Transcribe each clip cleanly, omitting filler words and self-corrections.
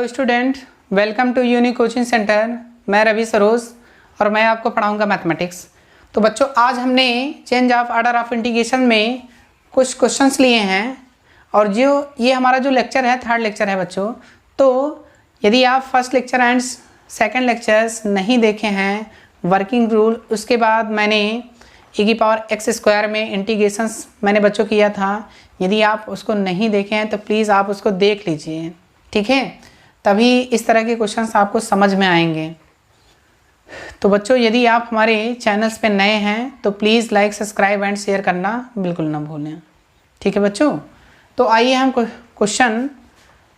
Hello student, welcome to unique coaching centre. मैं रवि सरोज और मैं आपको पढ़ाऊंगा मैथमेटिक्स। तो बच्चों, आज हमने change of order of integration में कुछ क्वेश्चंस लिए हैं और जो ये हमारा जो लेक्चर है, थर्ड लेक्चर है बच्चों। तो यदि आप first lecture and second lectures नहीं देखे हैं, वर्किंग रूल, उसके बाद मैंने e⁻x² में इंटीग्रेशंस मैंने बच्चों किया था, यदि आप उसको नहीं देखे हैं तो प्लीज़ आप उसको देख लीजिए, ठीक है। तभी इस तरह के क्वेश्चंस आपको समझ में आएंगे। तो बच्चों, यदि आप हमारे चैनल्स पे नए हैं तो please like, subscribe and share करना बिल्कुल ना भूलें, ठीक है बच्चों। तो आइए हम क्वेश्चन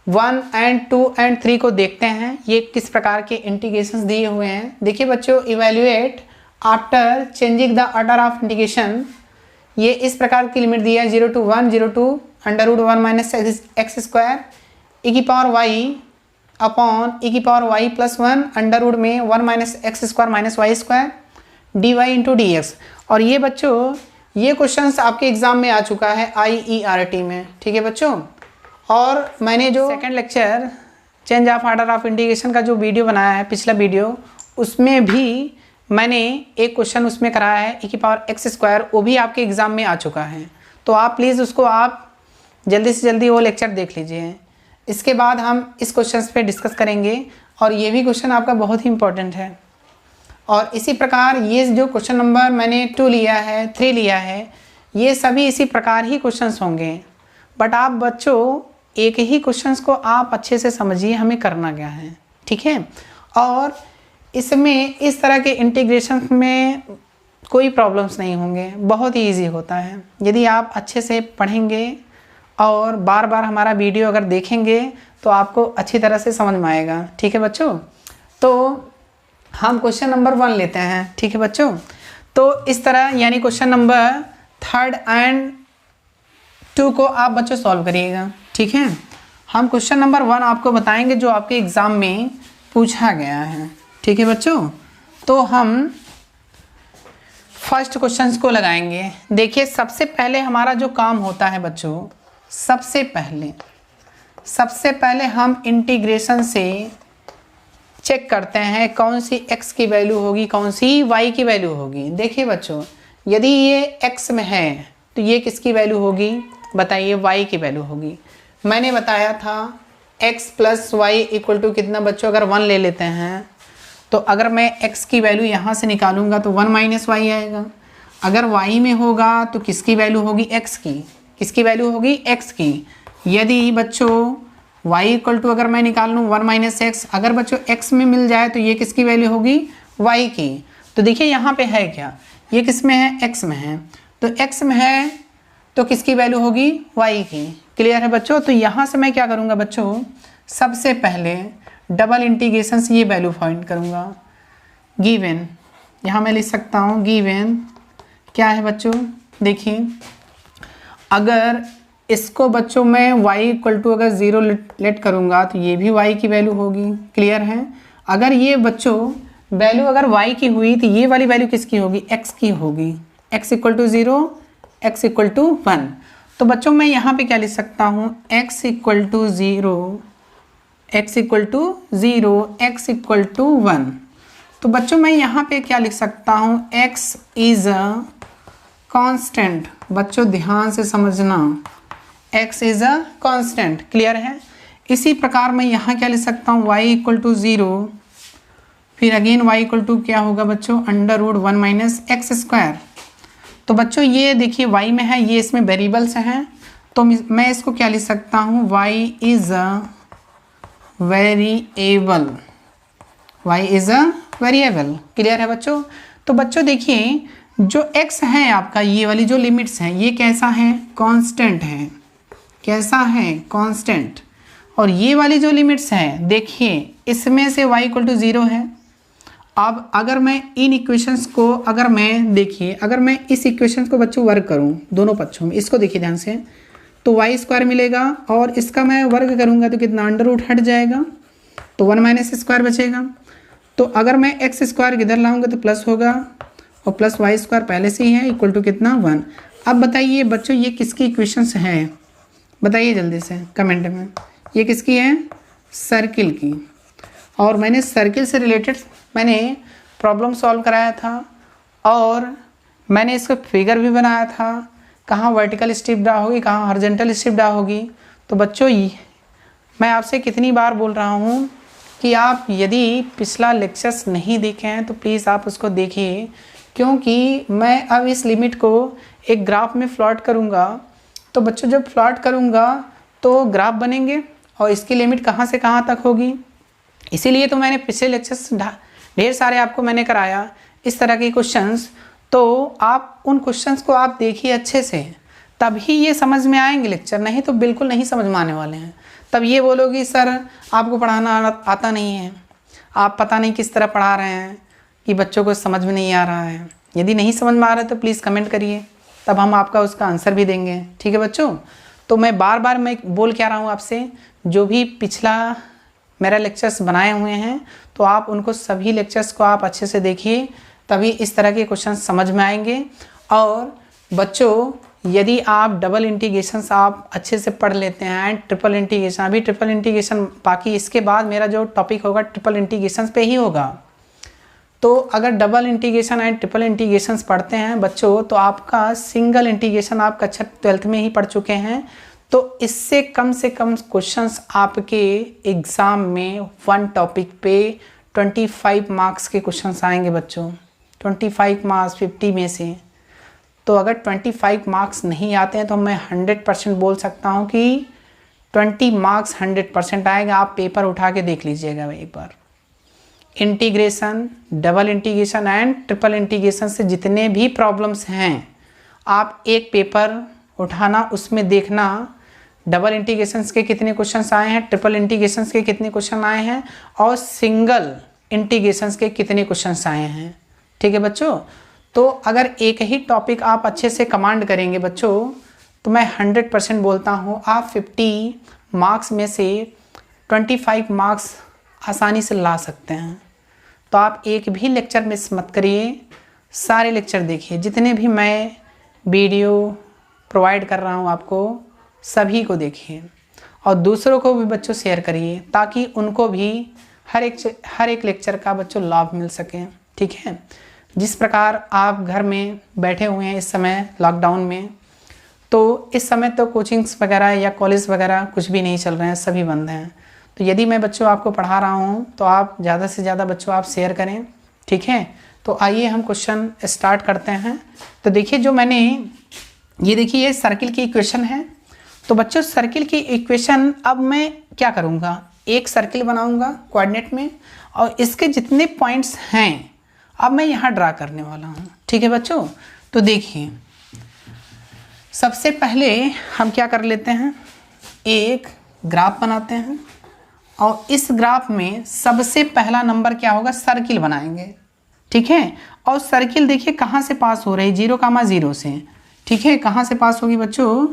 1 and 2 and 3 को देखते हैं। ये किस प्रकार के इंटीग्रेशंस दिए हुए हैं। देखिए बच्चों, evaluate after changing the order of integration. ये इस प्रकार की लिमिट दी है 0 to 1, 0 to √1 - x² e⁻y upon e⁻y + 1 under root में 1 - x² - y² dy × dx। और ये बच्चों, ये क्वेश्चंस आपके एग्जाम में आ चुका है IERT में, ठीक है बच्चों। और मैंने जो second lecture change of order of integration का जो वीडियो बनाया है, पिछला वीडियो, उसमें भी मैंने एक क्वेश्चन उसमें कराया है e⁻x², वो भी आपके एग्ज़ाम में आ चुका है। तो आप प्लीज़ उसको आप जल्दी से जल्दी वो लेक्चर देख लीजिए। इसके बाद हम इस क्वेश्चन पे डिस्कस करेंगे और ये भी क्वेश्चन आपका बहुत ही इम्पोर्टेंट है। और इसी प्रकार ये जो क्वेश्चन नंबर मैंने 2 लिया है, 3 लिया है, ये सभी इसी प्रकार ही क्वेश्चंस होंगे। बट आप बच्चों एक ही क्वेश्चंस को आप अच्छे से समझिए हमें करना क्या है, ठीक है। और इसमें इस तरह के इंटीग्रेशन में कोई प्रॉब्लम्स नहीं होंगे, बहुत ही ईजी होता है। यदि आप अच्छे से पढ़ेंगे और बार बार हमारा वीडियो अगर देखेंगे तो आपको अच्छी तरह से समझ में आएगा, ठीक है बच्चों। तो हम क्वेश्चन नंबर 1 लेते हैं, ठीक है बच्चों। तो इस तरह यानी क्वेश्चन नंबर 3 and 2 को आप बच्चों सॉल्व करिएगा, ठीक है। हम क्वेश्चन नंबर 1 आपको बताएंगे जो आपके एग्ज़ाम में पूछा गया है, ठीक है बच्चों। तो हम फर्स्ट क्वेश्चंस को लगाएंगे। देखिए, सबसे पहले हमारा जो काम होता है बच्चों, सबसे पहले हम इंटीग्रेशन से चेक करते हैं कौन सी x की वैल्यू होगी, कौन सी y की वैल्यू होगी। देखिए बच्चों, यदि ये x में है तो ये किसकी वैल्यू होगी, बताइए, y की वैल्यू होगी। मैंने बताया था x + y = कितना बच्चों, अगर 1 ले लेते हैं तो अगर मैं x की वैल्यू यहाँ से निकालूंगा तो 1 - y आएगा। अगर y में होगा तो किसकी वैल्यू होगी, x की। किसकी वैल्यू होगी, x की। यदि बच्चों y = अगर मैं निकाल लूँ 1 - x, अगर बच्चों x में मिल जाए तो ये किसकी वैल्यू होगी, y की। तो देखिए यहाँ पे है क्या, ये किस में है, x में है। तो x में है तो किसकी वैल्यू होगी, y की। क्लियर है बच्चों। तो यहाँ से मैं क्या करूँगा बच्चों, सबसे पहले डबल इंटीग्रेशन से ये वैल्यू फाइंड करूँगा। गिवन, यहाँ मैं लिख सकता हूँ गिवन क्या है बच्चों। देखिए, अगर इसको बच्चों मैं y = अगर 0 लेट करूँगा तो ये भी y की वैल्यू होगी। क्लियर है। अगर ये बच्चों वैल्यू अगर y की हुई तो ये वाली वैल्यू किसकी होगी, x की होगी। x = 0, x = 1। तो बच्चों मैं यहाँ पे क्या लिख सकता हूँ, x = 0, x = 0, x = 1। तो बच्चों मैं यहाँ पे क्या लिख सकता हूँ, x इज़ अ कांस्टेंट। बच्चों ध्यान से समझना, x is a constant. Clear है। इसी प्रकार मैं यहाँ क्या लिख सकता हूँ, y = 0, फिर अगेन y = क्या होगा बच्चों, √1 - x²। तो बच्चों ये देखिए y में है, ये इसमें वेरिएबल्स हैं, तो मैं इसको क्या लिख सकता हूँ, y is a variable. y is a variable. Clear है बच्चों। तो बच्चों देखिए, जो x है आपका, ये वाली जो लिमिट्स हैं, ये कैसा है, कांस्टेंट है। कैसा है, कांस्टेंट। और ये वाली जो लिमिट्स हैं, देखिए इसमें से y = 0 है। अब अगर मैं इन इक्वेशंस को, अगर मैं देखिए, अगर मैं इस इक्वेशंस को बच्चों वर्ग करूं दोनों पक्षों में, इसको देखिए ध्यान से, तो y² मिलेगा और इसका मैं वर्ग करूंगा तो कितना, अंडर रूट हट जाएगा तो 1 - x² बचेगा। तो अगर मैं x² किधर लाऊंगा तो प्लस होगा और प्लस y² पहले से ही है, = कितना, 1। अब बताइए बच्चों ये किसकी इक्वेशंस हैं, बताइए जल्दी से कमेंट में, ये किसकी है, सर्किल की, और मैंने सर्किल से रिलेटेड मैंने प्रॉब्लम सॉल्व कराया था और मैंने इसका फिगर भी बनाया था, कहाँ वर्टिकल स्ट्रिप ड्रा होगी, कहाँ हॉरिजॉन्टल स्ट्रिप ड्रा होगी। तो बच्चों मैं आपसे कितनी बार बोल रहा हूँ कि आप यदि पिछला लेक्चर्स नहीं देखे हैं तो प्लीज़ आप उसको देखिए, क्योंकि मैं अब इस लिमिट को एक ग्राफ में प्लॉट करूँगा। तो बच्चों जब प्लॉट करूँगा तो ग्राफ बनेंगे और इसकी लिमिट कहाँ से कहाँ तक होगी। इसीलिए तो मैंने पिछले लेक्चर्स ढेर सारे आपको मैंने कराया इस तरह के क्वेश्चंस। तो आप उन क्वेश्चंस को आप देखिए अच्छे से, तभी ये समझ में आएंगे लेक्चर, नहीं तो बिल्कुल नहीं समझ में आने वाले हैं। तब ये बोलोगे सर आपको पढ़ाना आता नहीं है, आप पता नहीं किस तरह पढ़ा रहे हैं कि बच्चों को समझ में नहीं आ रहा है। यदि नहीं समझ में आ रहा है तो प्लीज़ कमेंट करिए, तब हम आपका उसका आंसर भी देंगे। ठीक है बच्चों। तो मैं बार बार मैं बोल क्या रहा हूँ आपसे, जो भी पिछला मेरा लेक्चर्स बनाए हुए हैं तो आप उनको सभी लेक्चर्स को आप अच्छे से देखिए, तभी इस तरह के क्वेश्चन समझ में आएंगे। और बच्चों यदि आप डबल इंटीग्रेशंस आप अच्छे से पढ़ लेते हैं एंड ट्रिपल इंटीग्रेशन, अभी ट्रिपल इंटीग्रेशन बाकी, इसके बाद मेरा जो टॉपिक होगा ट्रिपल इंटीग्रेशंस पे ही होगा। तो अगर double integration and triple integrations पढ़ते हैं बच्चों तो आपका सिंगल इंटीग्रेशन आप कक्षा 12th में ही पढ़ चुके हैं। तो इससे कम से कम क्वेश्चंस आपके एग्ज़ाम में वन टॉपिक पे 25 मार्क्स के क्वेश्चंस आएंगे बच्चों, 25 मार्क्स 50 में से। तो अगर 25 मार्क्स नहीं आते हैं तो मैं 100% बोल सकता हूं कि 20 मार्क्स 100% आएगा। आप पेपर उठा के देख लीजिएगा एक बार। Integration, double integration and triple integration से जितने भी प्रॉब्लम्स हैं आप एक पेपर उठाना, उसमें देखना डबल इंटीग्रेशंस के कितने क्वेश्चंस आए हैं, ट्रिपल इंटीग्रेशंस के कितने क्वेश्चन आए हैं और सिंगल इंटीग्रेशंस के कितने क्वेश्चंस आए हैं। ठीक है बच्चों। तो अगर एक ही टॉपिक आप अच्छे से कमांड करेंगे बच्चों तो मैं 100% बोलता हूँ आप 50 मार्क्स में से 25 मार्क्स आसानी से ला सकते हैं। तो आप एक भी लेक्चर मिस मत करिए, सारे लेक्चर देखिए, जितने भी मैं वीडियो प्रोवाइड कर रहा हूँ आपको सभी को देखिए और दूसरों को भी बच्चों शेयर करिए, ताकि उनको भी हर एक लेक्चर का बच्चों लाभ मिल सके। ठीक है। जिस प्रकार आप घर में बैठे हुए हैं इस समय लॉकडाउन में, तो इस समय तो कोचिंग्स वगैरह या कॉलेज वगैरह कुछ भी नहीं चल रहे हैं, सभी बंद हैं। तो यदि मैं बच्चों आपको पढ़ा रहा हूँ तो आप ज़्यादा से ज़्यादा बच्चों आप शेयर करें। ठीक है। तो आइए हम क्वेश्चन स्टार्ट करते हैं। तो देखिए जो मैंने ये देखिए ये सर्किल की इक्वेशन है। तो बच्चों सर्किल की इक्वेशन अब मैं क्या करूँगा, एक सर्किल बनाऊँगा कोऑर्डिनेट में और इसके जितने पॉइंट्स हैं अब मैं यहाँ ड्रा करने वाला हूँ। ठीक है बच्चों। तो देखिए सबसे पहले हम क्या कर लेते हैं, एक ग्राफ बनाते हैं और इस ग्राफ में सबसे पहला नंबर क्या होगा, सर्किल बनाएंगे। ठीक है। और सर्किल देखिए कहाँ से पास हो रही है, 0,0 से। ठीक है। कहाँ से पास होगी बच्चों,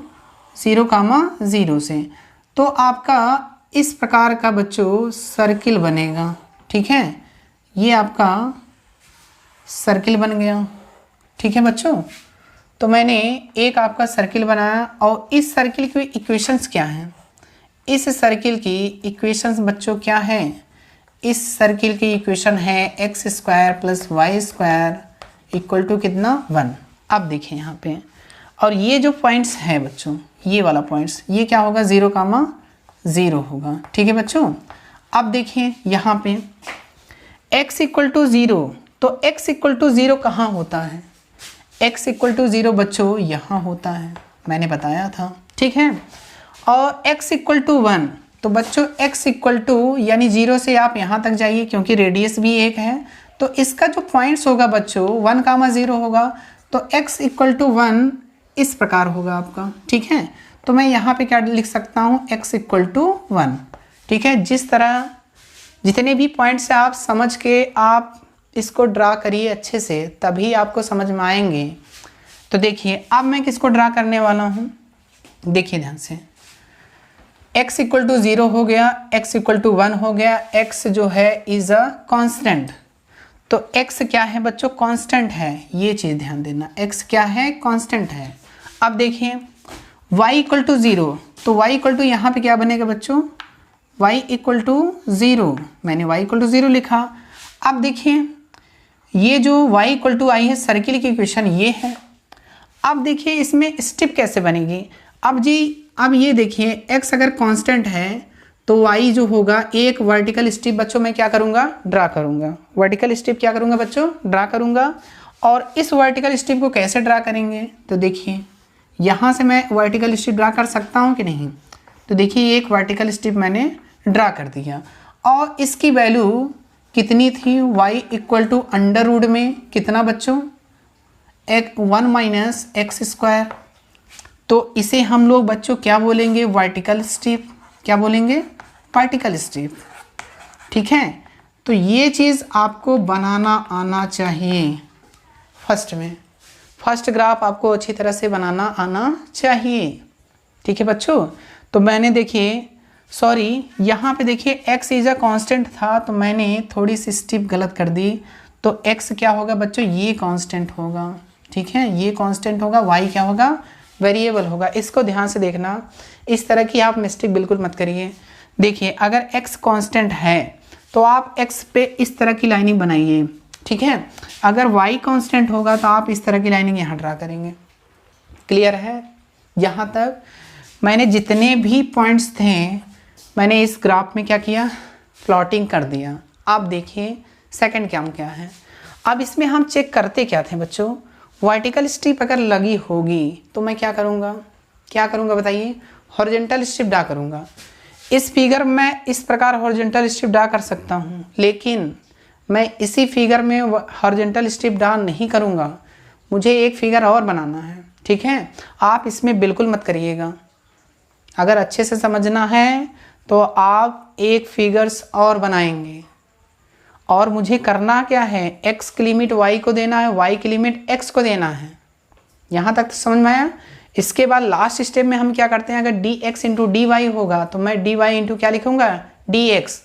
0,0 से। तो आपका इस प्रकार का बच्चों सर्किल बनेगा। ठीक है। ये आपका सर्किल बन गया। ठीक है बच्चों। तो मैंने एक आपका सर्किल बनाया और इस सर्किल की इक्वेशंस क्या हैं, इस सर्किल की इक्वेशंस बच्चों क्या है, इस सर्किल की इक्वेशन है x² + y² = कितना 1। अब देखिए यहाँ पे, और ये जो पॉइंट्स हैं बच्चों, ये वाला पॉइंट्स ये क्या होगा, 0,0 होगा। ठीक है बच्चों। अब देखिए यहाँ पे x = 0, तो x = 0 कहाँ होता है, x = 0 बच्चों यहाँ होता है, मैंने बताया था। ठीक है। और x = 1, तो बच्चों x = यानी 0 से आप यहाँ तक जाइए क्योंकि रेडियस भी एक है, तो इसका जो पॉइंट्स होगा बच्चों 1,0 होगा। तो x = 1 इस प्रकार होगा आपका। ठीक है। तो मैं यहाँ पे क्या लिख सकता हूँ, x = 1। ठीक है। जिस तरह जितने भी पॉइंट्स आप समझ के आप इसको ड्रा करिए अच्छे से, तभी आपको समझ में आएंगे। तो देखिए अब मैं किसको ड्रा करने वाला हूँ, देखिए ध्यान से। x = 0 हो गया, x = 1 हो गया, x जो है इज अ कांस्टेंट। तो x क्या है बच्चों, कांस्टेंट है, ये चीज़ ध्यान देना, x क्या है, कांस्टेंट है। अब देखिए y = 0, तो y = यहाँ पे क्या बनेगा बच्चों, y इक्वल टू 0, मैंने y इक्वल टू 0 लिखा। अब देखिए ये जो y इक्वल टू आई है सर्किल की इक्वेशन ये है। अब देखिए इसमें स्टेप कैसे बनेगी। अब ये देखिए x अगर कांस्टेंट है तो y जो होगा एक वर्टिकल स्टेप बच्चों मैं क्या करूँगा, ड्रा करूँगा। वर्टिकल स्टेप क्या करूँगा बच्चों, ड्रा करूँगा। और इस वर्टिकल स्टेप को कैसे ड्रा करेंगे, तो देखिए यहाँ से मैं वर्टिकल स्टेप ड्रा कर सकता हूँ कि नहीं। तो देखिए एक वर्टिकल स्टेप मैंने ड्रा कर दिया और इसकी वैल्यू कितनी थी, y equal to under root में कितना बच्चों, 1 माइनस एक्स स्क्वायर। तो इसे हम लोग बच्चों क्या बोलेंगे, वर्टिकल स्टेप। क्या बोलेंगे, वर्टिकल स्टेप। ठीक है, तो ये चीज़ आपको बनाना आना चाहिए। फर्स्ट ग्राफ आपको अच्छी तरह से बनाना आना चाहिए। ठीक है बच्चों, तो मैंने देखिए यहाँ पे देखिए x इज अ कांस्टेंट था तो मैंने थोड़ी सी स्टेप गलत कर दी। तो x क्या होगा बच्चों, ये कांस्टेंट होगा। ठीक है, ये कांस्टेंट होगा, y क्या होगा, वेरिएबल होगा। इसको ध्यान से देखना, इस तरह की आप मिस्टेक बिल्कुल मत करिए। देखिए अगर x कांस्टेंट है तो आप x पे इस तरह की लाइनिंग बनाइए। ठीक है, अगर y कांस्टेंट होगा तो आप इस तरह की लाइनिंग यहाँ ड्रा करेंगे। क्लियर है, यहाँ तक मैंने जितने भी पॉइंट्स थे मैंने इस ग्राफ में क्या किया, प्लॉटिंग कर दिया। अब देखिए सेकंड काम क्या है। अब इसमें हम चेक करते क्या थे बच्चों, वर्टिकल स्ट्रिप अगर लगी होगी तो मैं क्या करूँगा बताइए, हॉरिजॉन्टल स्ट्रिप ड्रा करूँगा। इस फिगर में इस प्रकार हॉरिजॉन्टल स्ट्रिप ड्रा कर सकता हूँ, लेकिन मैं इसी फिगर में हॉरिजॉन्टल स्ट्रिप ड्रा नहीं करूँगा, मुझे एक फिगर और बनाना है। ठीक है, आप इसमें बिल्कुल मत करिएगा। अगर अच्छे से समझना है तो आप एक फिगर्स और बनाएंगे और मुझे करना क्या है, x की लिमिट y को देना है, y की लिमिट x को देना है। यहाँ तक तो समझ में आया। इसके बाद लास्ट स्टेप में हम क्या करते हैं, अगर dx इंटू डी होगा तो मैं dy इंटू क्या लिखूँगा, dx।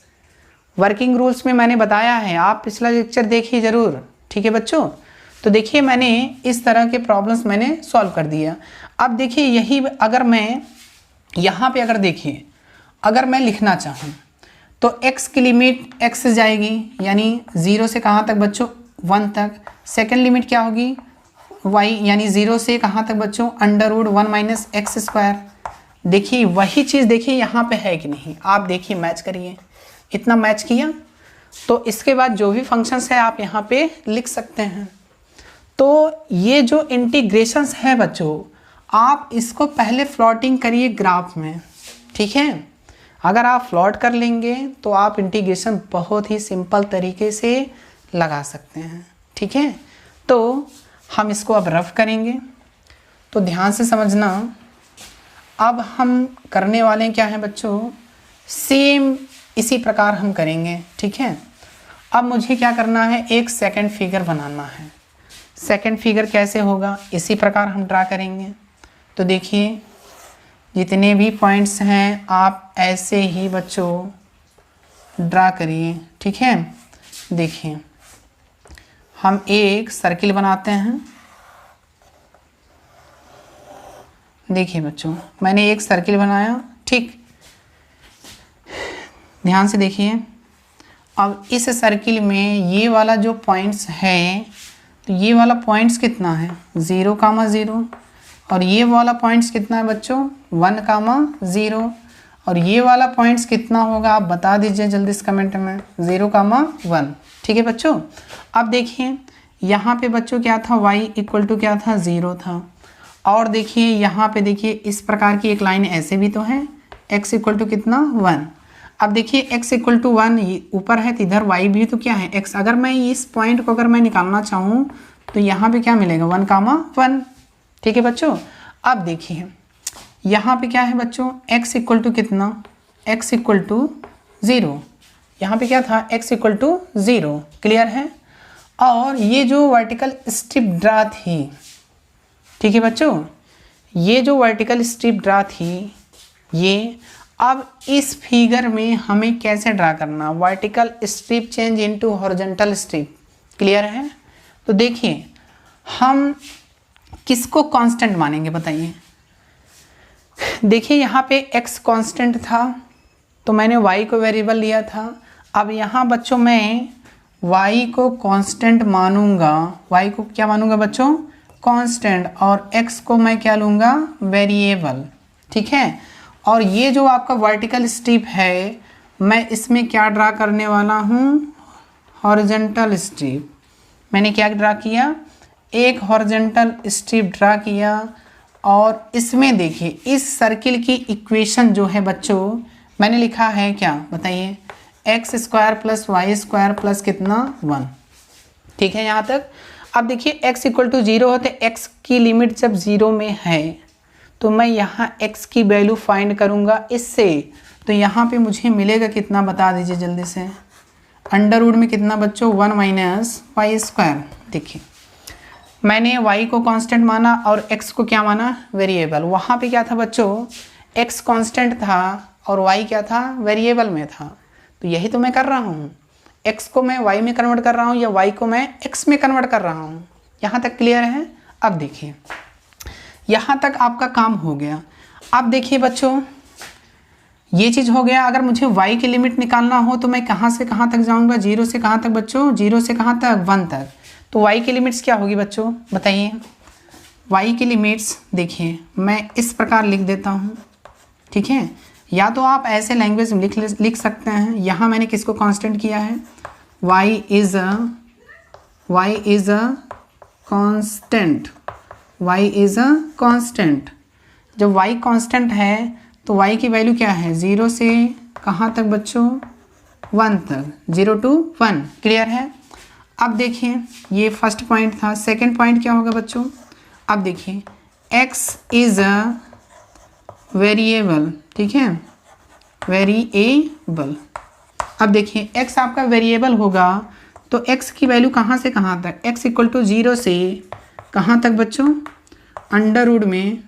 वर्किंग रूल्स में मैंने बताया है, आप पिछला लेक्चर देखिए ज़रूर। ठीक है बच्चों, तो देखिए मैंने इस तरह के प्रॉब्लम्स मैंने सॉल्व कर दिया। अब देखिए यही अगर मैं यहाँ पे अगर मैं लिखना चाहूँ तो x की लिमिट x जाएगी, यानी 0 से कहाँ तक बच्चों, 1 तक। सेकंड लिमिट क्या होगी, y, यानी 0 से कहाँ तक बच्चों, under root 1 minus x square. देखिए वही चीज़ देखिए यहाँ पे है कि नहीं, आप देखिए मैच करिए। इतना मैच किया तो इसके बाद जो भी फंक्शंस है आप यहाँ पे लिख सकते हैं। तो ये जो इंटीग्रेशंस है बच्चों, आप इसको पहले प्लॉटिंग करिए ग्राफ में। ठीक है, अगर आप प्लॉट कर लेंगे तो आप इंटीग्रेशन बहुत ही सिंपल तरीके से लगा सकते हैं। ठीक है, तो हम इसको अब रफ करेंगे, तो ध्यान से समझना। अब हम करने वाले क्या हैं बच्चों, सेम इसी प्रकार हम करेंगे। ठीक है, अब मुझे क्या करना है, एक सेकंड फिगर बनाना है। सेकंड फिगर कैसे होगा, इसी प्रकार हम ड्रा करेंगे। तो देखिए जितने भी पॉइंट्स हैं आप ऐसे ही बच्चों ड्रा करिए। ठीक है, देखिए हम एक सर्किल बनाते हैं। देखिए बच्चों मैंने एक सर्किल बनाया। ठीक, ध्यान से देखिए। अब इस सर्किल में ये वाला जो पॉइंट्स है, तो ये वाला पॉइंट्स कितना है, 0,0, और ये वाला पॉइंट्स कितना है बच्चों, 1,0, और ये वाला पॉइंट्स कितना होगा आप बता दीजिए जल्दी से कमेंट में, 0,1। ठीक है बच्चों, अब देखिए यहाँ पे बच्चों क्या था, y इक्वल टू क्या था, 0 था। और देखिए यहाँ पे देखिए इस प्रकार की एक लाइन ऐसे भी तो है, x इक्वल टू कितना, 1। अब देखिए x इक्वल टू 1 ऊपर है तो इधर y भी तो क्या है, x। अगर मैं इस पॉइंट को अगर मैं निकालना चाहूँ तो यहाँ पे क्या मिलेगा, 1,1। ठीक है बच्चों, अब देखिए यहाँ पे क्या है बच्चों, x इक्वल टू कितना, x इक्वल टू 0। यहाँ पे क्या था, x इक्वल टू 0। क्लियर है। और ये जो वर्टिकल स्ट्रिप ड्रा थी, ठीक है बच्चों, ये जो वर्टिकल स्ट्रिप ड्रा थी, ये अब इस फिगर में हमें कैसे ड्रा करना, vertical strip change into horizontal strip. Clear है। तो देखिए हम किसको कांस्टेंट मानेंगे बताइए। देखिए यहाँ पे x कांस्टेंट था तो मैंने y को वेरिएबल लिया था। अब यहाँ बच्चों मैं y को कांस्टेंट मानूंगा, y को क्या मानूंगा बच्चों, कांस्टेंट, और x को मैं क्या लूँगा, वेरिएबल। ठीक है, और ये जो आपका वर्टिकल स्ट्रिप है मैं इसमें क्या ड्रा करने वाला हूँ, हॉरिजॉन्टल स्ट्रिप। मैंने क्या ड्रा किया, एक हॉरिजॉन्टल स्ट्रिप ड्रा किया, और इसमें देखिए इस सर्किल की इक्वेशन जो है बच्चों मैंने लिखा है क्या, बताइए, x square plus y square plus कितना 1। ठीक है यहाँ तक। अब देखिए x इक्वल टू 0 होते, x की लिमिट जब 0 में है तो मैं यहाँ x की वैल्यू फाइंड करूँगा इससे, तो यहाँ पे मुझे मिलेगा कितना, बता दीजिए जल्दी से। अंडर रूट में कितना बच्चों, 1 माइनस वाई स्क्वायर। देखिए मैंने y को कांस्टेंट माना और x को क्या माना, वेरिएबल। वहाँ पे क्या था बच्चों, x कांस्टेंट था और y क्या था, वेरिएबल में था। तो यही तो मैं कर रहा हूँ, x को मैं y में कन्वर्ट कर रहा हूँ या y को मैं x में कन्वर्ट कर रहा हूँ। यहाँ तक क्लियर है। अब देखिए यहाँ तक आपका काम हो गया। अब देखिए बच्चों ये चीज़ हो गया। अगर मुझे y की लिमिट निकालना हो तो मैं कहाँ से कहाँ तक जाऊँगा, 0 से कहाँ तक बच्चों, 0 से कहाँ तक, 1 तक। तो y की लिमिट्स क्या होगी बच्चों, बताइए। y की लिमिट्स देखिए मैं इस प्रकार लिख देता हूँ। ठीक है, या तो आप ऐसे लैंग्वेज में लिख सकते हैं। यहाँ मैंने किसको कांस्टेंट किया है, y is a constant, y is a constant. जब y कांस्टेंट है तो y की वैल्यू क्या है, 0 से कहाँ तक बच्चों, 1 तक, 0 to 1। क्लियर है। अब देखिए ये फर्स्ट पॉइंट था। सेकंड पॉइंट क्या होगा बच्चों, अब देखिए x इज़ अ वेरिएबल। ठीक है, वेरिएबल। अब देखिए x आपका वेरिएबल होगा तो x की वैल्यू कहाँ से कहाँ तक, x इक्वल टू 0 से कहाँ तक बच्चों, अंडर रूट में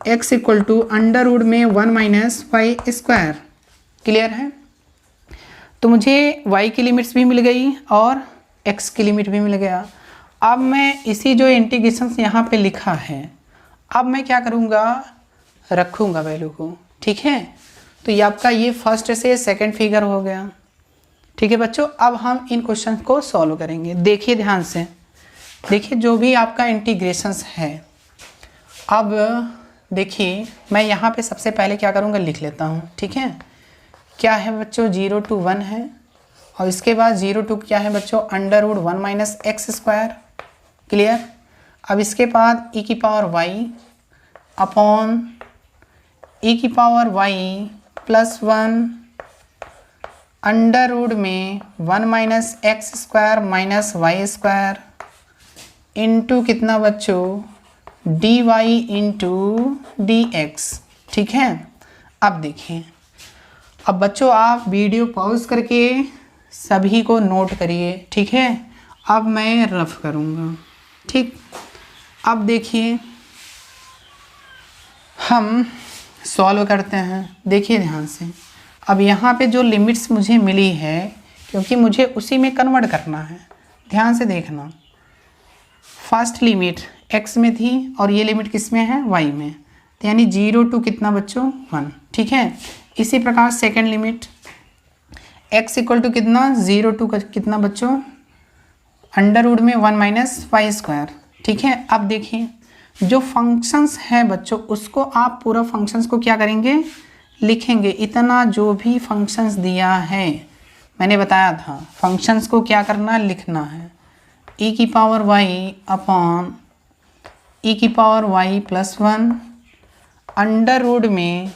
x equal to under root में 1 माइनस वाई स्क्वायर। क्लियर है। तो मुझे y की लिमिट्स भी मिल गई और x की लिमिट भी मिल गया। अब मैं इसी जो इंटीग्रेशन यहाँ पे लिखा है अब मैं क्या करूँगा, रखूँगा वैल्यू को। ठीक है, तो ये आपका ये फर्स्ट से सेकंड फिगर हो गया। ठीक है बच्चों, अब हम इन क्वेश्चन को सॉल्व करेंगे। देखिए ध्यान से, देखिए जो भी आपका इंटीग्रेशंस है। अब देखिए मैं यहाँ पे सबसे पहले क्या करूँगा, लिख लेता हूँ। ठीक है, क्या है बच्चों, 0 to 1 है, और इसके बाद 0 to क्या है बच्चों, under root 1 minus x square. Clear. अब इसके बाद e की पावर y अपॉन e की power y plus 1 under root में 1 minus x square minus Y square into कितना बच्चों, dy इंटू dx। ठीक है। अब देखिए, अब बच्चों आप वीडियो पॉज करके सभी को नोट करिए। ठीक है, अब मैं रफ करूँगा। ठीक, अब देखिए हम सॉल्व करते हैं। देखिए ध्यान से, अब यहाँ पे जो लिमिट्स मुझे मिली है क्योंकि मुझे उसी में कन्वर्ट करना है, ध्यान से देखना। फर्स्ट लिमिट x में थी और ये लिमिट किस में है, y में, तो यानी 0 to कितना बच्चों, 1। ठीक है, इसी प्रकार second limit x equal to कितना, 0 to कितना बच्चों, अंडर रूट में 1 माइनस वाई स्क्वायर। ठीक है। अब देखिए जो फंक्शंस है बच्चों उसको आप पूरा फंक्शंस को क्या करेंगे, लिखेंगे। इतना जो भी फंक्शंस दिया है मैंने बताया था, फंक्शंस को क्या करना, लिखना है। e की पावर y अपॉन e की power y plus 1 under root में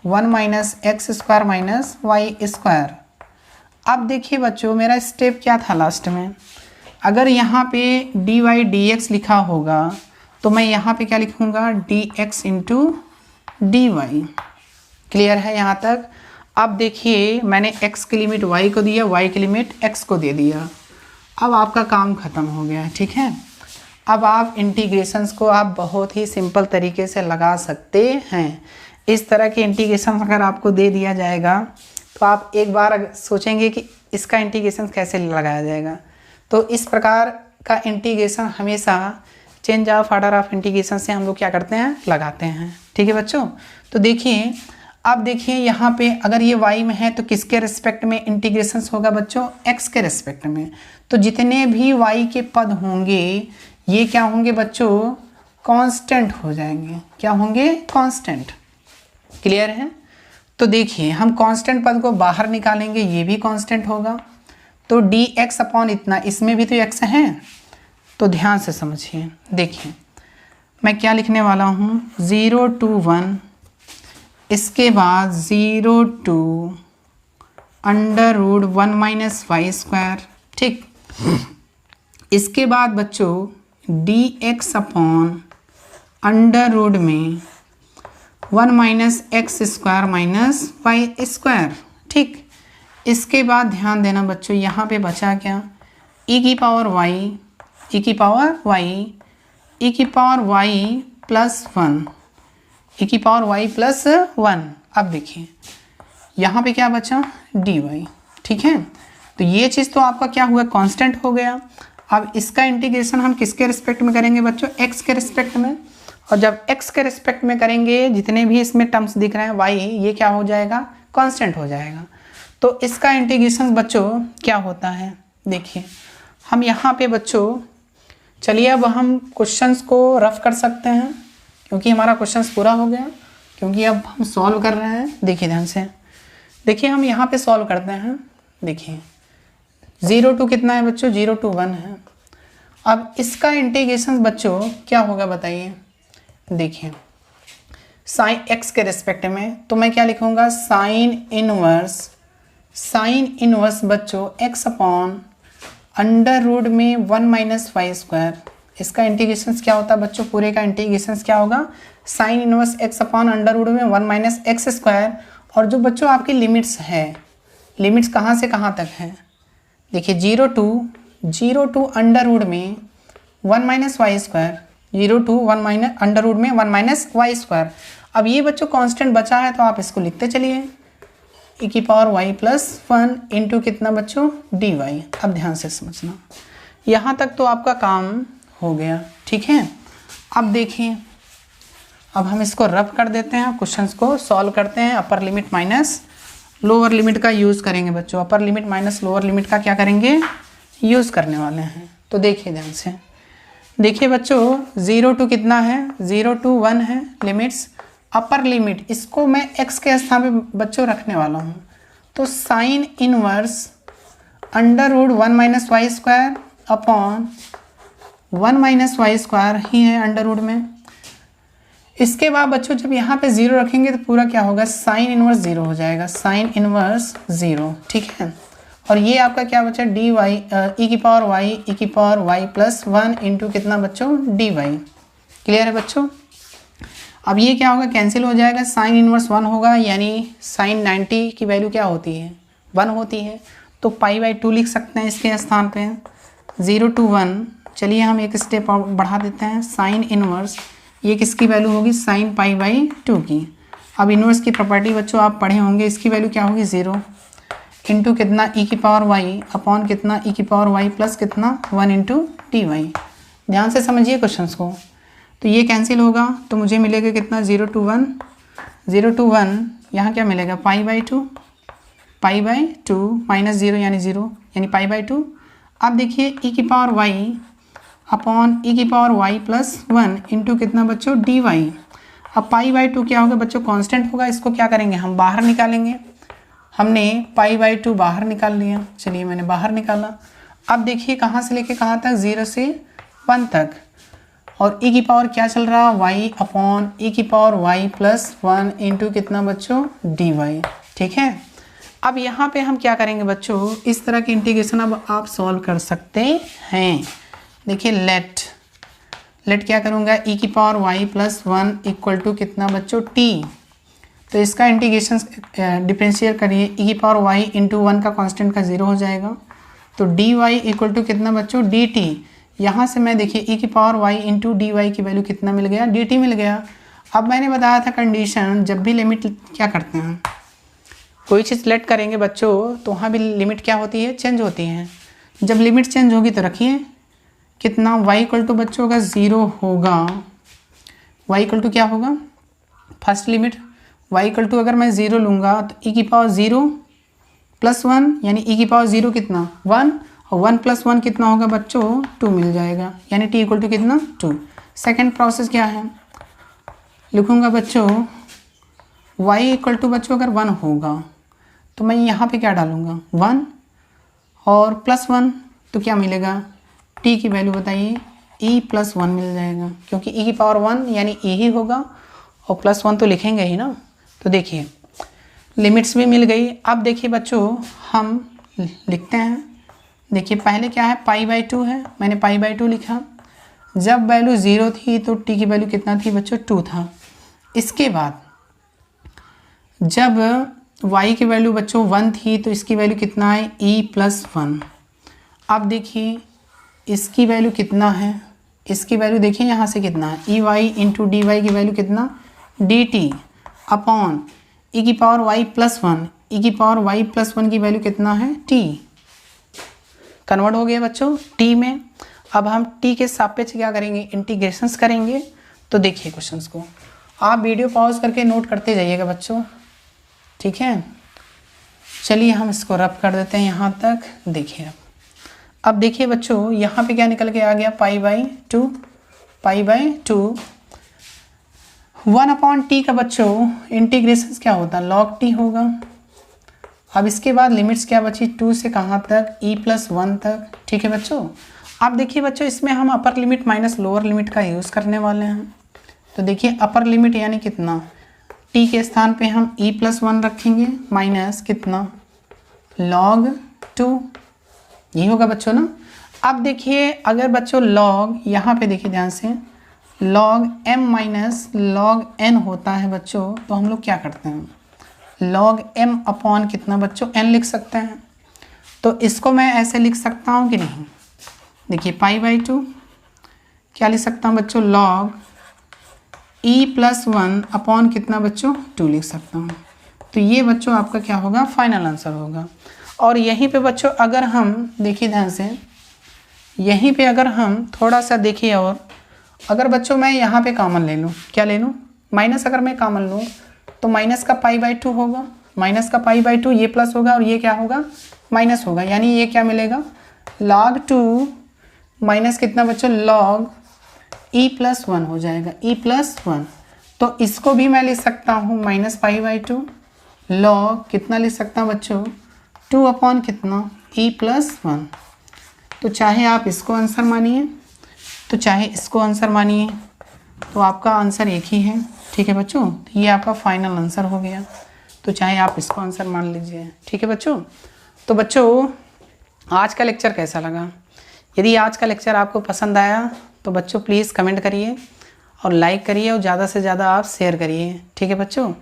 1 minus x square minus Y square. अब देखिए बच्चों मेरा स्टेप क्या था लास्ट में, अगर यहाँ पे dy dx लिखा होगा तो मैं यहाँ पे क्या लिखूँगा, dx इंटू dy। क्लियर है यहाँ तक। अब देखिए मैंने x की लिमिट y को दिया, y की लिमिट x को दे दिया। अब आपका काम ख़त्म हो गया है। ठीक है, अब आप इंटीग्रेशंस को आप बहुत ही सिंपल तरीके से लगा सकते हैं। इस तरह के इंटीग्रेशन अगर आपको दे दिया जाएगा तो आप एक बार सोचेंगे कि इसका इंटीग्रेशन कैसे लगाया जाएगा। तो इस प्रकार का इंटीग्रेशन हमेशा change of order of integration से हम लोग क्या करते हैं, लगाते हैं। ठीक है बच्चों। तो देखिए अब देखिए यहाँ पे अगर ये y में है तो किसके रिस्पेक्ट में इंटीग्रेशन होगा बच्चों, x के रिस्पेक्ट में। तो जितने भी y के पद होंगे ये क्या होंगे बच्चों, कांस्टेंट हो जाएंगे। क्या होंगे, कांस्टेंट। क्लियर है। तो देखिए हम कांस्टेंट पद को बाहर निकालेंगे, ये भी कांस्टेंट होगा। तो dx अपॉन इतना, इसमें भी तो x है। तो ध्यान से समझिए, देखिए मैं क्या लिखने वाला हूँ, 0 to 1, इसके बाद 0 to √1 माइनस वाई स्क्वायर। ठीक, इसके बाद बच्चों dx अपॉन अंडर में 1 minus x square minus Y square. ठीक, इसके बाद ध्यान देना बच्चों यहाँ पे बचा क्या, e की पावर y प्लस 1, e की पावर y प्लस 1। अब देखिए यहाँ पे क्या बचा, dy। ठीक है, तो ये चीज़ तो आपका क्या हुआ, कांस्टेंट हो गया। अब इसका इंटीग्रेशन हम किसके रिस्पेक्ट में करेंगे बच्चों, x के रिस्पेक्ट में। और जब x के रिस्पेक्ट में करेंगे जितने भी इसमें टर्म्स दिख रहे हैं y, ये क्या हो जाएगा, कांस्टेंट हो जाएगा। तो इसका इंटीग्रेशन बच्चों क्या होता है, देखिए हम यहाँ पे बच्चों, चलिए अब हम क्वेश्चंस को रफ कर सकते हैं क्योंकि हमारा क्वेश्चंस पूरा हो गया, क्योंकि अब हम सॉल्व कर रहे हैं। देखिए ध्यान से, देखिए हम यहाँ पे सॉल्व करते हैं। देखिए 0 to कितना है बच्चों, 0 to 1 है। अब इसका इंटीग्रेशन बच्चों क्या होगा बताइए, देखिए साइन x के रिस्पेक्ट में, तो मैं क्या लिखूँगा, साइन इनवर्स बच्चों x अपॉन अंडर में 1 माइनस वाई स्क्वायर। इसका इंटीग्रेशन क्या होता है बच्चों, पूरे का इंटीग्रेशन क्या होगा, sine inverse x upon under में 1 माइनस एक्स स्क्वायर। और जो बच्चों आपकी लिमिट्स है, लिमिट्स कहाँ से कहाँ तक है, देखिए 0 to अंडर में 1 minus Y square, 0 to 1 minus under में 1 माइनस वाई स्क्वायर। अब ये बच्चों कांस्टेंट बचा है तो आप इसको लिखते चलिए, e की पावर y प्लस 1 इंटू कितना बच्चों, dy। अब ध्यान से समझना, यहाँ तक तो आपका काम हो गया। ठीक है, अब देखिए अब हम इसको रब कर देते हैं, क्वेश्चंस को सॉल्व करते हैं। Upper limit minus lower limit का यूज़ करेंगे बच्चों, upper limit minus lower limit का क्या करेंगे, यूज़ करने वाले हैं। तो देखिए ध्यान से, देखिए बच्चों 0 to कितना है, 0 to 1 है लिमिट्स। अपर लिमिट इसको मैं x के स्थान पे बच्चों रखने वाला हूँ, तो sine inverse under 1 minus Y square upon 1 minus Y square ही है अंडर में। इसके बाद बच्चों जब यहाँ पे 0 रखेंगे तो पूरा क्या होगा, साइन इनवर्स 0 हो जाएगा, साइन इनवर्स 0। ठीक है, और ये आपका क्या बचा, डी वाई e की पावर y प्लस 1 इंटू कितना बच्चों, dy। क्लियर है बच्चों। अब ये क्या होगा, कैंसिल हो जाएगा, साइन इनवर्स 1 होगा, यानी साइन 90 की वैल्यू क्या होती है, 1 होती है। तो π/2 लिख सकते हैं इसके स्थान पे, 0 to 1। चलिए हम एक स्टेप और बढ़ा देते हैं, साइन इनवर्स ये किसकी वैल्यू होगी, साइन π/2 की। अब इनवर्स की प्रॉपर्टी बच्चों आप पढ़े होंगे, इसकी वैल्यू क्या होगी, 0 इंटू कितना e की पावर y अपॉन कितना e की पावर y प्लस कितना 1 इंटू dy। ध्यान से समझिए क्वेश्चंस को। तो ये कैंसिल होगा तो मुझे मिलेगा कितना, 0 to 1 यहाँ क्या मिलेगा, π/2 माइनस 0 यानी 0 यानी π/2। अब देखिए e की पावर y अपॉन e की पावर y प्लस 1 इंटू कितना बच्चों, dy। अब π/2 क्या होगा बच्चों, कांस्टेंट होगा, इसको क्या करेंगे हम बाहर निकालेंगे। हमने π/2 बाहर निकाल लिया, चलिए मैंने बाहर निकाला। अब देखिए कहाँ से लेके कहाँ तक, 0 से 1 तक। और e की पावर क्या चल रहा, y अपॉन e की पावर y प्लस 1 इंटू कितना बच्चों, dy। ठीक है, अब यहाँ पे हम क्या करेंगे बच्चों, इस तरह की इंटीग्रेशन अब आप सॉल्व कर सकते हैं। देखिए लेट क्या करूँगा, e की power y plus 1 equal to कितना बच्चों, t। तो इसका इंटीग्रेशन डिफरेंशिएट करिए, e की पावर y इंटू 1 का कांस्टेंट का 0 हो जाएगा। तो dy इक्वल टू कितना बच्चों, dt। यहाँ से मैं देखिए e की पावर y इंटू dy की वैल्यू कितना मिल गया, dt मिल गया। अब मैंने बताया था कंडीशन, जब भी लिमिट क्या करते हैं, कोई चीज़ लेट करेंगे बच्चों तो वहाँ भी लिमिट क्या होती है, चेंज होती है। जब लिमिट चेंज होगी तो रखिए कितना, y इक्वल टू बच्चों का 0 होगा, y इक्वल टू क्या होगा, first limit y equal to अगर मैं 0 लूँगा तो e की पावर 0 प्लस 1 यानी e की पावर 0 कितना 1 और 1 प्लस 1 कितना होगा बच्चों 2 मिल जाएगा, यानी t इक्वल टू कितना 2। सेकेंड प्रोसेस क्या है, लिखूँगा बच्चों y इक्वल टू बच्चों अगर 1 होगा तो मैं यहाँ पे क्या डालूँगा 1 और प्लस 1 तो क्या मिलेगा, t की वैल्यू बताइए e प्लस 1 मिल जाएगा, क्योंकि e की पावर 1 यानी e ही होगा और प्लस 1 तो लिखेंगे ही ना। तो देखिए लिमिट्स भी मिल गई। अब देखिए बच्चों हम लिखते हैं, देखिए पहले क्या है पाई बाई 2 है, मैंने पाई बाई 2 लिखा। जब वैल्यू 0 थी तो t की वैल्यू कितना थी बच्चों 2 था। इसके बाद जब y की वैल्यू बच्चों 1 थी तो इसकी वैल्यू कितना है e प्लस 1। अब देखिए इसकी वैल्यू कितना है, इसकी वैल्यू देखिए यहाँ से कितना है e y into d y की वैल्यू कितना डी टी अपॉन ई की पावर वाई प्लस 1, ई की पावर वाई प्लस 1 की वैल्यू कितना है टी। कन्वर्ट हो गया बच्चों टी में। अब हम टी के सापेक्ष क्या करेंगे इंटीग्रेशंस करेंगे। तो देखिए क्वेश्चंस को आप वीडियो पॉज करके नोट करते जाइएगा बच्चों, ठीक है। चलिए हम इसको रब कर देते हैं यहाँ तक। देखिए अब देखिए बच्चों यहाँ पे क्या निकल के आ गया pi by 2, pi by 2 1 upon T का बच्चों इंटीग्रेशन क्या होता है लॉग टी होगा। अब इसके बाद लिमिट्स क्या बची 2 से कहाँ तक e प्लस 1 तक, ठीक है बच्चों। अब देखिए बच्चों इसमें हम upper limit minus lower limit का यूज़ करने वाले हैं। तो देखिए अपर लिमिट यानी कितना t के स्थान पे हम e प्लस 1 रखेंगे माइनस कितना log 2, यही होगा बच्चों ना। अब देखिए अगर बच्चों log यहाँ पे देखिए ध्यान से log m minus log n होता है बच्चों, तो हम लोग क्या करते हैं log m अपॉन कितना बच्चों n लिख सकते हैं। तो इसको मैं ऐसे लिख सकता हूँ कि नहीं, देखिए पाई बाई 2 क्या लिख सकता हूँ बच्चों log e प्लस 1 अपॉन कितना बच्चों 2 लिख सकता हूँ। तो ये बच्चों आपका क्या होगा फाइनल आंसर होगा। और यहीं पे बच्चों अगर हम देखिए ध्यान से यहीं पे अगर हम थोड़ा सा देखिए, और अगर बच्चों मैं यहाँ पे कॉमन ले लूँ, क्या ले लूँ माइनस, अगर मैं कॉमन लूँ तो माइनस का पाई बाई 2 होगा, माइनस का पाई बाई 2 ये प्लस होगा और ये क्या होगा माइनस होगा, यानी ये क्या मिलेगा log 2 माइनस कितना बच्चों log e प्लस 1 हो जाएगा e प्लस 1। तो इसको भी मैं लिख सकता हूँ माइनस पाई बाई 2 log कितना लिख सकता हूँ बच्चों 2 अपॉन कितना e प्लस 1। तो चाहे आप इसको आंसर मानिए तो चाहे इसको आंसर मानिए, तो आपका आंसर एक ही है, ठीक है बच्चों। तो ये आपका फाइनल आंसर हो गया। तो चाहे आप इसको आंसर मान लीजिए, ठीक है बच्चों। तो बच्चों आज का लेक्चर कैसा लगा, यदि आज का लेक्चर आपको पसंद आया तो बच्चों प्लीज़ कमेंट करिए और लाइक करिए और ज़्यादा से ज़्यादा आप शेयर करिए, ठीक है बच्चों।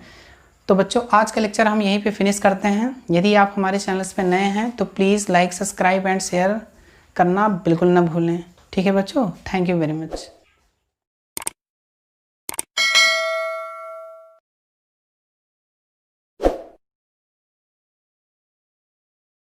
तो बच्चों आज का लेक्चर हम यहीं पे फिनिश करते हैं। यदि आप हमारे चैनल्स पे नए हैं तो please like subscribe and share करना बिल्कुल ना भूलें, ठीक है बच्चों। Thank you very much.